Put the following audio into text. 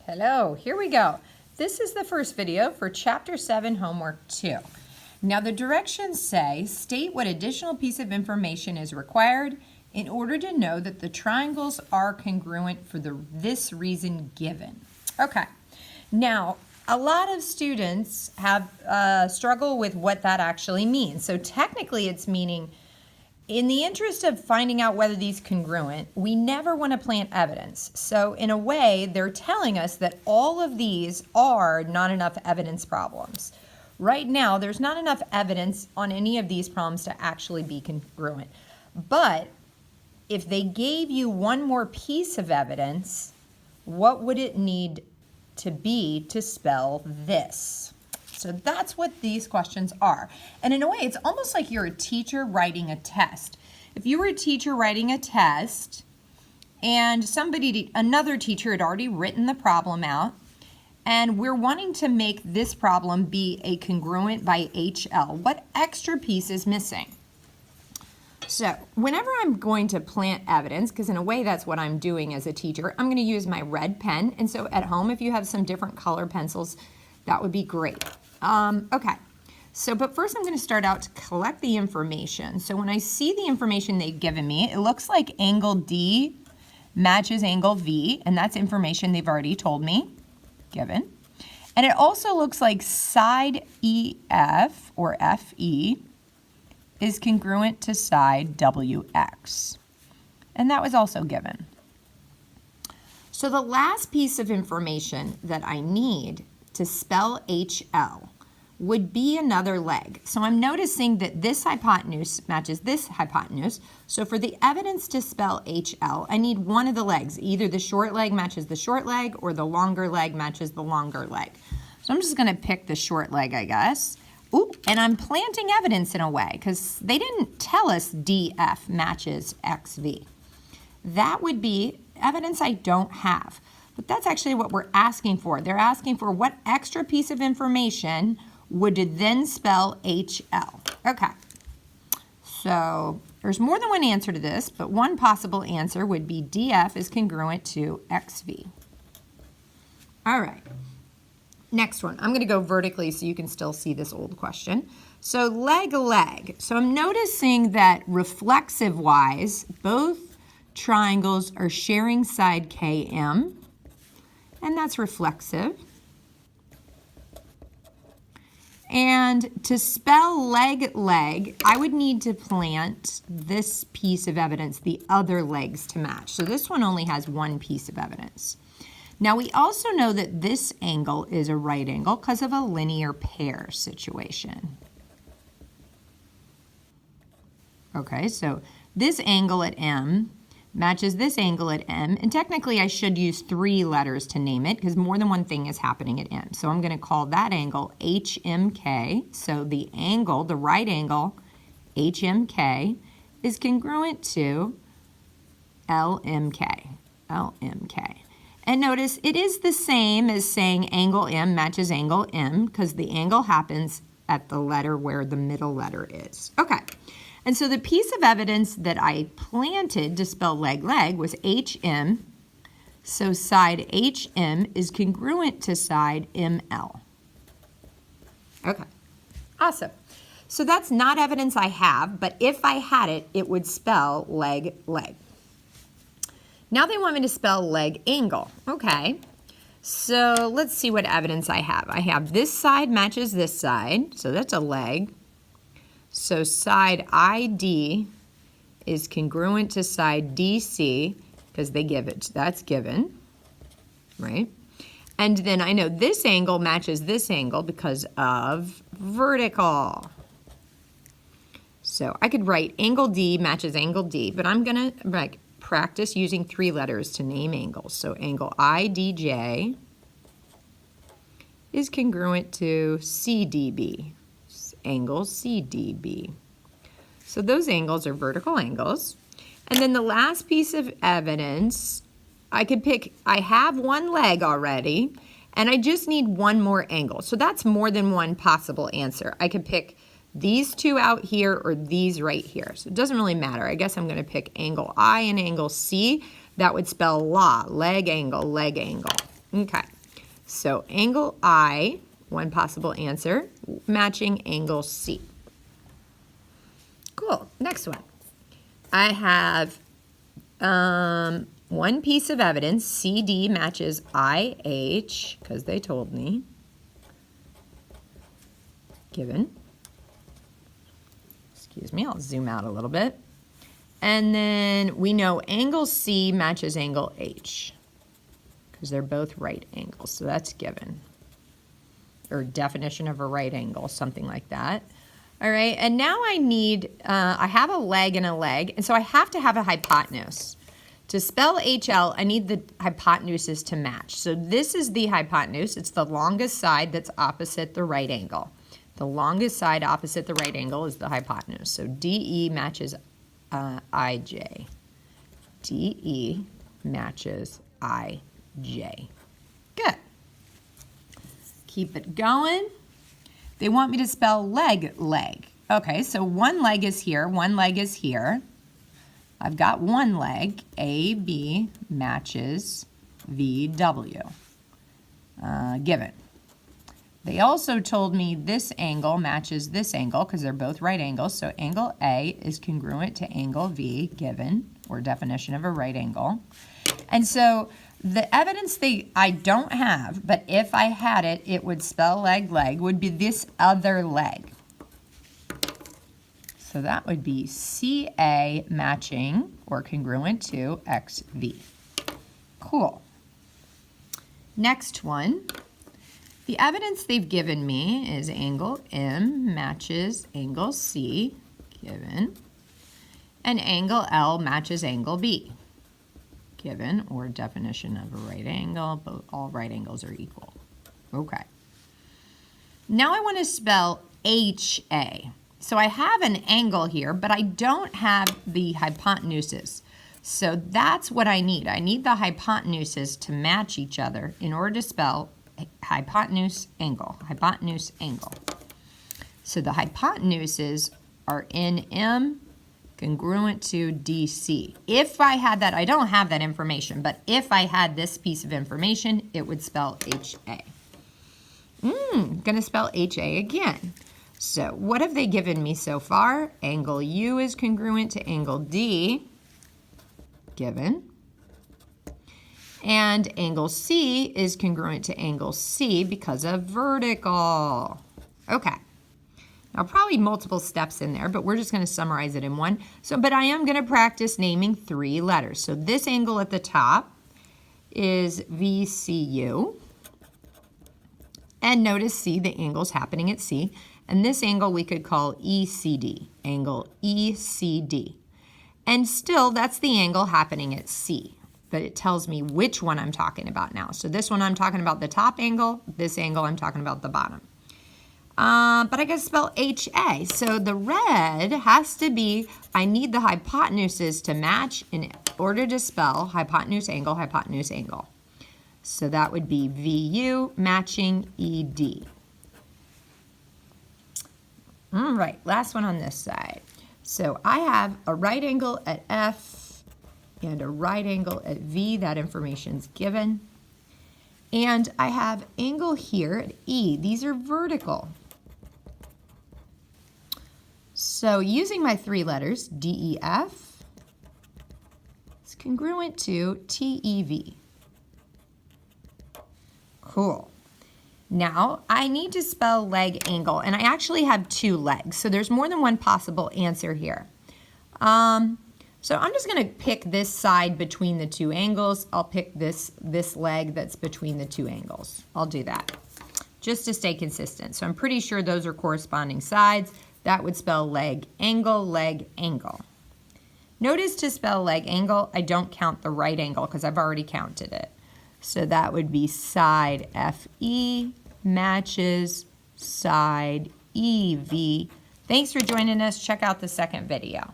Hello, here we go. This is the first video for Chapter 7 Homework 2. Now the directions say, state what additional piece of information is required in order to know that the triangles are congruent for this reason given. Okay, now a lot of students have struggle with what that actually means. So technically it's meaning, in the interest of finding out whether these congruent, we never want to plant evidence. So in a way, they're telling us that all of these are not enough evidence problems. Right now, there's not enough evidence on any of these problems to actually be congruent. But if they gave you one more piece of evidence, what would it need to be to spell this? So that's what these questions are. And in a way, it's almost like you're a teacher writing a test. If you were a teacher writing a test and another teacher had already written the problem out, and we're wanting to make this problem be a congruent by HL, what extra piece is missing? So whenever I'm going to plant evidence, because in a way that's what I'm doing as a teacher, I'm going to use my red pen. And so at home, if you have some different color pencils, that would be great. Okay, but first I'm going to start out to collect the information. So when I see the information they've given me, it looks like angle D matches angle V, and that's information they've already told me, given. And it also looks like side EF, or FE, is congruent to side WX. And that was also given. So the last piece of information that I need to spell HL would be another leg. So I'm noticing that this hypotenuse matches this hypotenuse. So for the evidence to spell HL, I need one of the legs. Either the short leg matches the short leg or the longer leg matches the longer leg. So I'm just gonna pick the short leg, I guess. Ooh, and I'm planting evidence in a way because they didn't tell us DF matches XV. That would be evidence I don't have. But that's actually what we're asking for. They're asking for what extra piece of information would then spell HL. Okay, so there's more than one answer to this, but one possible answer would be DF is congruent to XV. All right, next one. I'm gonna go vertically so you can still see this old question. So leg. So I'm noticing that reflexive-wise, both triangles are sharing side KM, and that's reflexive. And to spell leg, I would need to plant this piece of evidence, the other legs to match. So this one only has one piece of evidence. Now we also know that this angle is a right angle because of a linear pair situation. Okay, so this angle at M matches this angle at M, and technically I should use 3 letters to name it because more than one thing is happening at M. So I'm going to call that angle HMK. So the angle, the right angle, HMK, is congruent to LMK. And notice it is the same as saying angle M matches angle M because the angle happens at the letter where the middle letter is. Okay. And so the piece of evidence that I planted to spell leg was HM. So side HM is congruent to side ML. Okay, awesome. So that's not evidence I have, but if I had it, it would spell leg. Now they want me to spell leg angle. Okay, so let's see what evidence I have. I have this side matches this side, so that's a leg. So side ID is congruent to side DC because they give it, that's given, right? And then I know this angle matches this angle because of vertical. So I could write angle D matches angle D, but I'm gonna practice using 3 letters to name angles. So angle IDJ is congruent to CDB. Angle CDB. So those angles are vertical angles. And then the last piece of evidence, I could pick, I have one leg already, and I just need one more angle. So that's more than one possible answer. I could pick these 2 out here or these right here. So it doesn't really matter. I guess I'm going to pick angle I and angle C. That would spell leg angle. Okay. So angle I, one possible answer, matching angle C. Cool, next one. I have one piece of evidence, CD matches IH, because they told me, given. Excuse me, I'll zoom out a little bit. And then we know angle C matches angle H, because they're both right angles, so that's given. Or definition of a right angle, something like that. All right, and now I need, I have a leg and a leg, and so I have to have a hypotenuse. To spell HL, I need the hypotenuses to match. So this is the hypotenuse. It's the longest side that's opposite the right angle. The longest side opposite the right angle is the hypotenuse. So DE matches IJ. DE matches IJ. Good. Keep it going. They want me to spell leg. Okay, so one leg is here, one leg is here. I've got one leg, AB matches VW, given. They also told me this angle matches this angle because they're both right angles, so angle A is congruent to angle V, given, or definition of a right angle. And so the evidence I don't have, but if I had it, it would spell leg, would be this other leg. So that would be CA matching or congruent to XV. Cool. Next one. The evidence they've given me is angle M matches angle C, given, and angle L matches angle B, given, or definition of a right angle, but all right angles are equal. Okay. Now I want to spell HA. So I have an angle here, but I don't have the hypotenuses. So that's what I need. I need the hypotenuses to match each other in order to spell hypotenuse angle. So the hypotenuses are NM congruent to DC. If I had that, I don't have that information, but if I had this piece of information, it would spell HA. Gonna spell HA again. So what have they given me so far? Angle U is congruent to angle D, given. And angle C is congruent to angle C because of vertical. Okay. Now probably multiple steps in there, but we're just going to summarize it in one. But I am going to practice naming 3 letters. So this angle at the top is VCU. And notice C, the angle's happening at C. And this angle we could call ECD, angle ECD. And still, that's the angle happening at C. But it tells me which one I'm talking about now. So this one I'm talking about the top angle, this angle I'm talking about the bottom. But I gotta spell HA. So the red has to be, I need the hypotenuses to match in order to spell hypotenuse angle. So that would be VU matching ED. All right, last one on this side. So I have a right angle at F and a right angle at V. That information's given. And I have angle here at E. These are vertical. So using my 3 letters, DEF is congruent to TEV. Cool. Now, I need to spell leg angle, and I actually have 2 legs, so there's more than one possible answer here. So I'm just going to pick this side between the 2 angles. I'll pick this leg that's between the 2 angles. I'll do that just to stay consistent. So I'm pretty sure those are corresponding sides. That would spell leg angle. Notice to spell leg angle, I don't count the right angle because I've already counted it. So that would be side FE matches side EV. Thanks for joining us. Check out the second video.